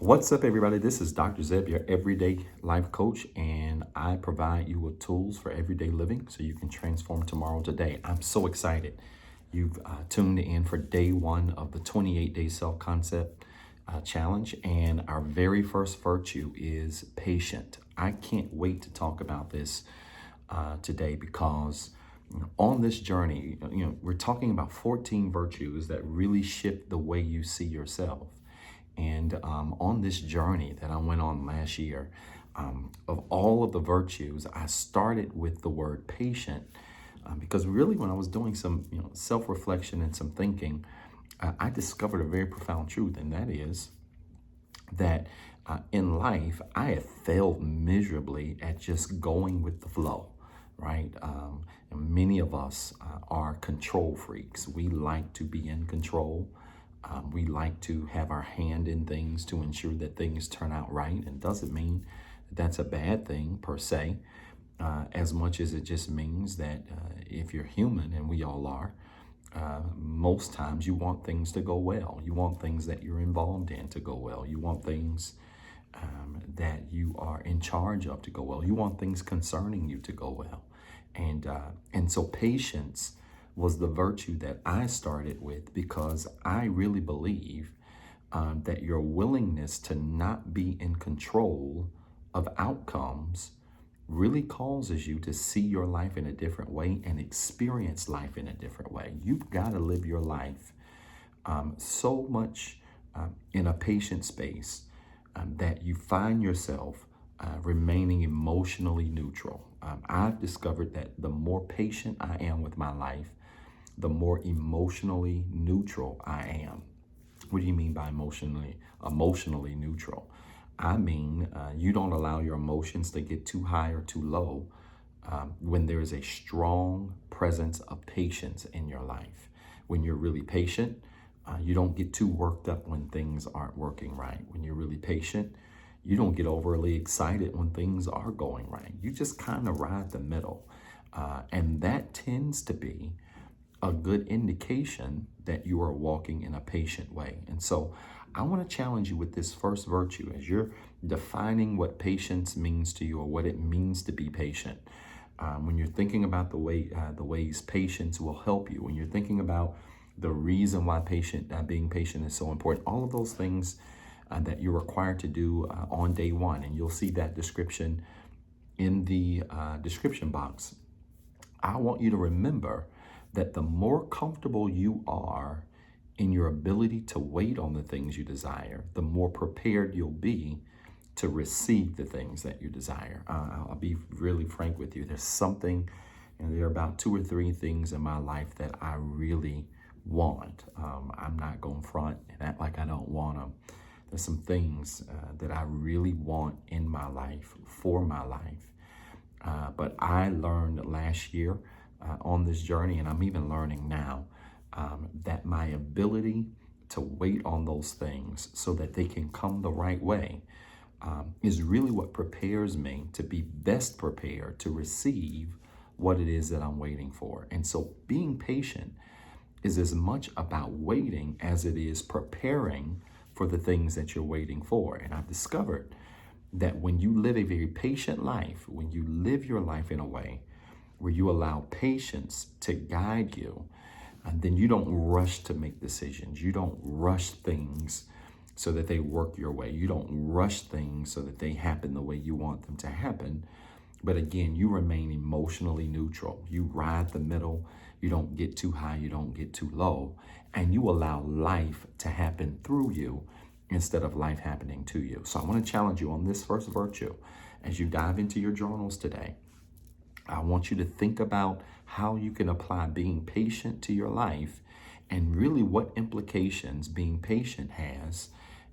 What's up, everybody? This is Dr. Zeb, your everyday life coach, and I provide you with tools for everyday living so you can transform tomorrow today. I'm so excited. You've tuned in for day one of the 28-day self-concept challenge, and our very first virtue is patient. I can't wait to talk about this today because on this journey, we're talking about 14 virtues that really shift the way you see yourself. And on this journey that I went on last year, of all of the virtues, I started with the word patient because really when I was doing some self-reflection and some thinking, I discovered a very profound truth, and that is that in life, I have failed miserably at just going with the flow, right? And many of us are control freaks. We like to be in control. We like to have our hand in things to ensure that things turn out right. And doesn't mean that that's a bad thing per se, as much as it just means that if you're human, and we all are, most times you want things to go well. You want things that you're involved in to go well. You want things that you are in charge of to go well. You want things concerning you to go well. And so patience was the virtue that I started with because I really believe that your willingness to not be in control of outcomes really causes you to see your life in a different way and experience life in a different way. You've got to live your life so much in a patient space that you find yourself remaining emotionally neutral. I've discovered that the more patient I am with my life, the more emotionally neutral I am. What do you mean by emotionally neutral? I mean, you don't allow your emotions to get too high or too low when there is a strong presence of patience in your life. When you're really patient, you don't get too worked up when things aren't working right. When you're really patient, you don't get overly excited when things are going right. You just kind of ride the middle. And that tends to be a good indication that you are walking in a patient way. And so I want to challenge you with this first virtue as you're defining what patience means to you or what it means to be patient. When you're thinking about the ways patience will help you, when you're thinking about the reason why being patient is so important, all of those things that you're required to do on day one, and you'll see that description in the description box. I want you to remember that the more comfortable you are in your ability to wait on the things you desire, the more prepared you'll be to receive the things that you desire. I'll be really frank with you. There's something, and there are about 2 or 3 things in my life that I really want. I'm not going to front and act like I don't want them. There's some things that I really want in my life, for my life. But I learned last year on this journey, and I'm even learning now, that my ability to wait on those things so that they can come the right way is really what prepares me to be best prepared to receive what it is that I'm waiting for. And so being patient is as much about waiting as it is preparing for the things that you're waiting for. And I've discovered that when you live a very patient life, when you live your life in a way where you allow patience to guide you, and then you don't rush to make decisions. You don't rush things so that they work your way. You don't rush things so that they happen the way you want them to happen. But again, you remain emotionally neutral. You ride the middle. You don't get too high. You don't get too low. And you allow life to happen through you instead of life happening to you. So I want to challenge you on this first virtue. As you dive into your journals today, I want you to think about how you can apply being patient to your life and really what implications being patient has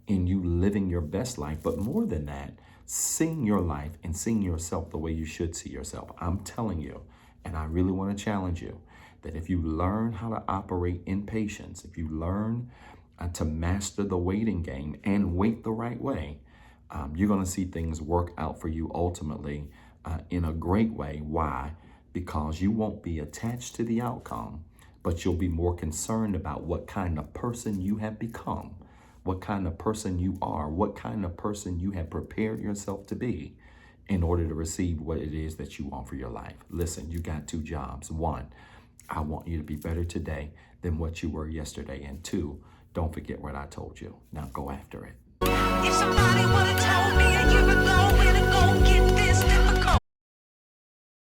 in you living your best life. But more than that, seeing your life and seeing yourself the way you should see yourself. I'm telling you, and I really want to challenge you, that if you learn how to operate in patience, if you learn to master the waiting game and wait the right way, you're going to see things work out for you ultimately in a great way. Why? Because you won't be attached to the outcome, but you'll be more concerned about what kind of person you have become what kind of person you are, what kind of person you have prepared yourself to be in order to receive what it is that you want for your life. Listen, you got two jobs. One, I want you to be better today than what you were yesterday. And two, don't forget what I told you. Now go after it. If somebody would have told me a year ago where to go get